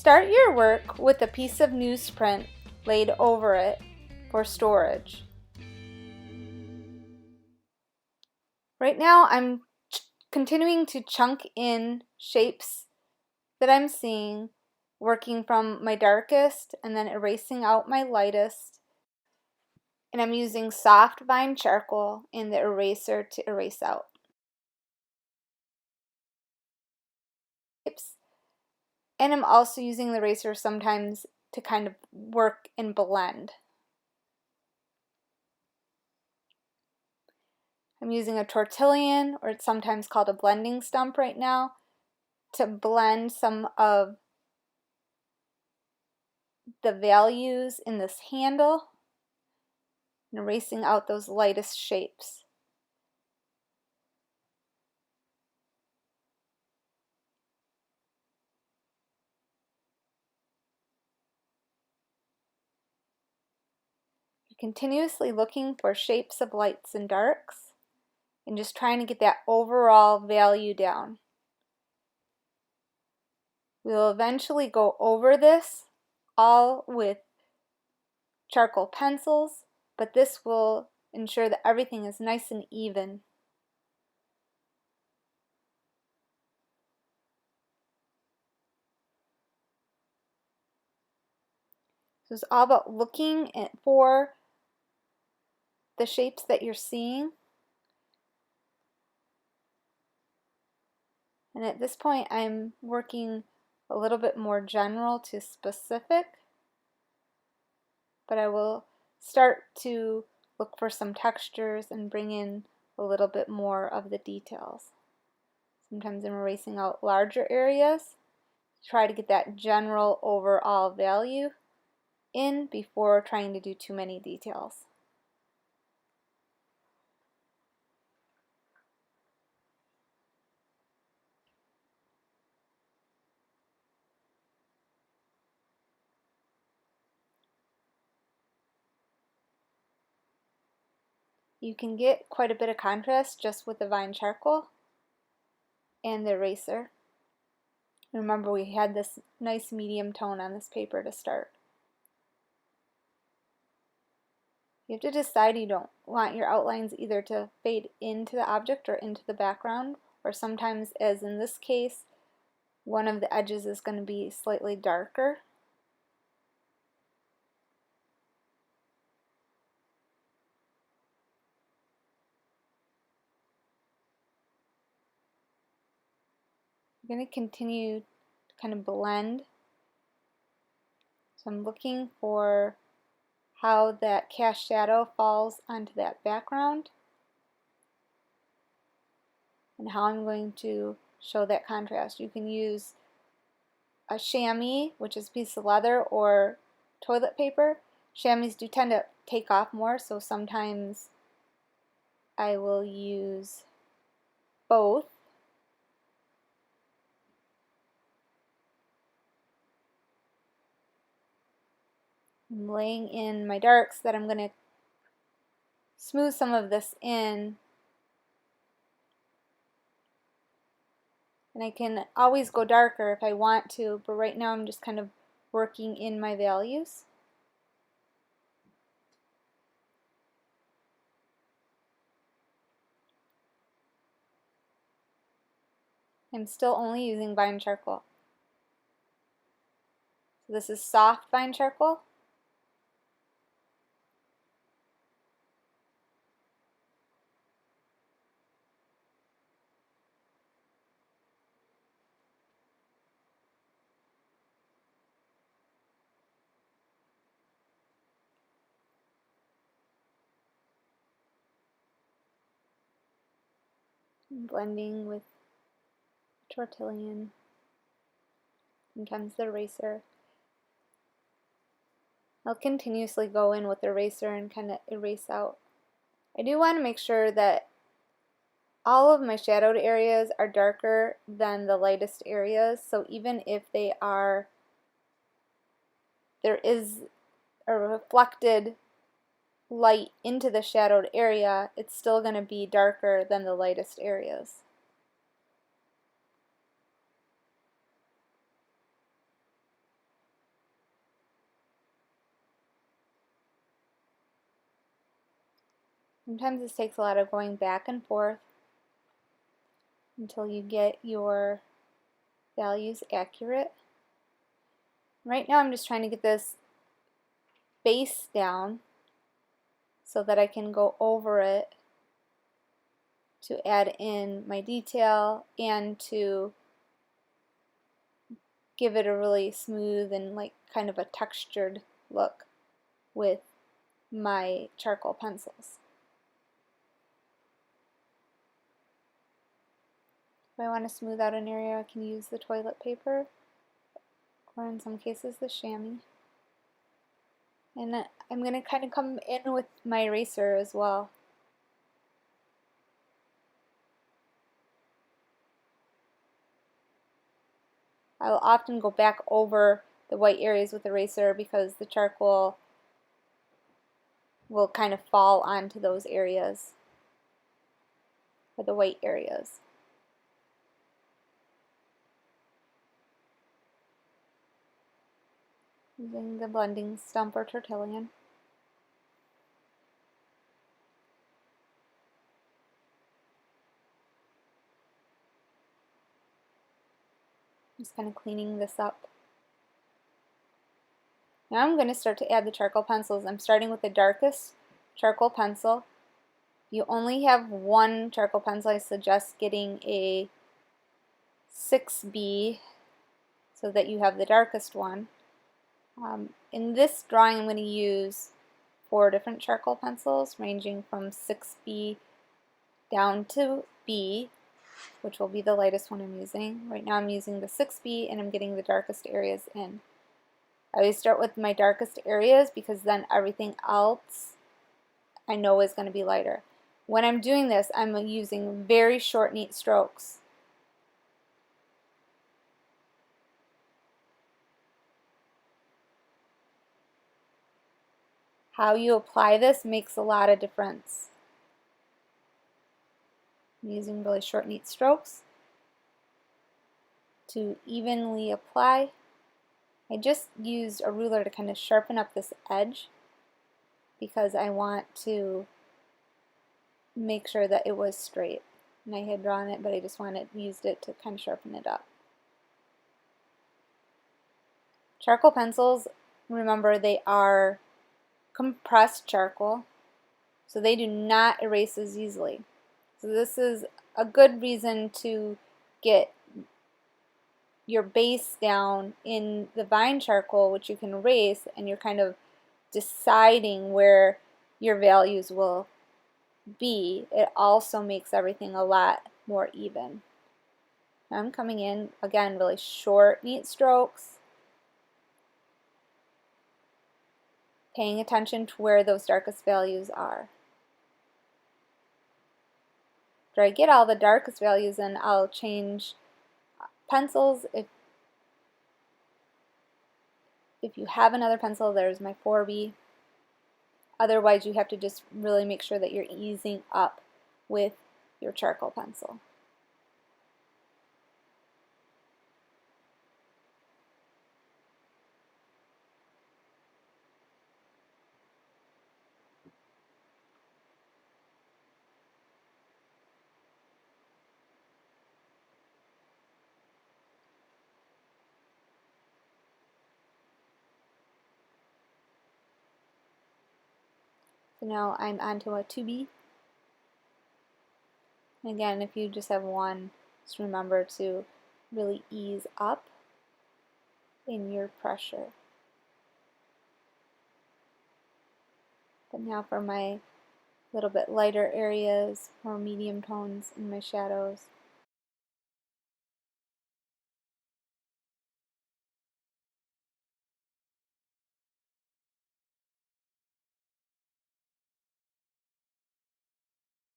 Start your work with a piece of newsprint laid over it for storage. Right now I'm continuing to chunk in shapes that I'm seeing, working from my darkest and then erasing out my lightest. And I'm using soft vine charcoal in the eraser to erase out. And I'm also using the eraser sometimes to kind of work and blend. I'm using a tortillon, or it's sometimes called a blending stump right now, to blend some of the values in this handle and erasing out those lightest shapes. You're continuously looking for shapes of lights and darks and just trying to get that overall value down. We'll eventually go over this all with charcoal pencils, but this will ensure that everything is nice and even. So it's all about looking for the shapes that you're seeing. And at this point I'm working a little bit more general to specific, but I will start to look for some textures and bring in a little bit more of the details. Sometimes I'm erasing out larger areas to try to get that general overall value in before trying to do too many details. You can get quite a bit of contrast just with the vine charcoal and the eraser. Remember, we had this nice medium tone on this paper to start. You have to decide you don't want your outlines either to fade into the object or into the background, or sometimes, as in this case, one of the edges is going to be slightly darker. I'm going to continue to kind of blend. So I'm looking for how that cast shadow falls onto that background and how I'm going to show that contrast. You can use a chamois, which is a piece of leather, or toilet paper. Chamois do tend to take off more, so sometimes I will use both. I'm laying in my darks that I'm going to smooth some of this in. And I can always go darker if I want to, but right now I'm just kind of working in my values. I'm still only using vine charcoal. So this is soft vine charcoal. I'm blending with tortillon, sometimes the eraser. I'll continuously go in with the eraser and kind of erase out. I do want to make sure that all of my shadowed areas are darker than the lightest areas, so even if there is a reflected light into the shadowed area, it's still going to be darker than the lightest areas. Sometimes this takes a lot of going back and forth until you get your values accurate. Right now I'm just trying to get this base down so that I can go over it to add in my detail and to give it a really smooth and like kind of a textured look with my charcoal pencils. If I want to smooth out an area, I can use the toilet paper, or in some cases the chamois. And I'm going to kind of come in with my eraser as well. I will often go back over the white areas with eraser because the charcoal will kind of fall onto those areas, or the white areas. Using the blending stump or tortillon. Just kind of cleaning this up. Now I'm going to start to add the charcoal pencils. I'm starting with the darkest charcoal pencil. If you only have one charcoal pencil, I suggest getting a 6B so that you have the darkest one. In this drawing I'm going to use 4 different charcoal pencils ranging from 6B down to B, which will be the lightest one I'm using. Right now I'm using the 6B and I'm getting the darkest areas in. I always start with my darkest areas because then everything else I know is going to be lighter. When I'm doing this, I'm using very short, neat strokes. How you apply this makes a lot of difference. I'm using really short, neat strokes to evenly apply. I just used a ruler to kind of sharpen up this edge because I want to make sure that it was straight. And I had drawn it, but I just used it to kind of sharpen it up. Charcoal pencils, remember, they are compressed charcoal, so they do not erase as easily. So this is a good reason to get your base down in the vine charcoal, which you can erase, and you're kind of deciding where your values will be. It also makes everything a lot more even. I'm coming in, again, really short, neat strokes, paying attention to where those darkest values are. After I get all the darkest values in, I'll change pencils. If you have another pencil, there's my 4B. Otherwise, you have to just really make sure that you're easing up with your charcoal pencil. So now I'm onto a 2B. Again, if you just have one, just remember to really ease up in your pressure. But now for my little bit lighter areas, more medium tones in my shadows,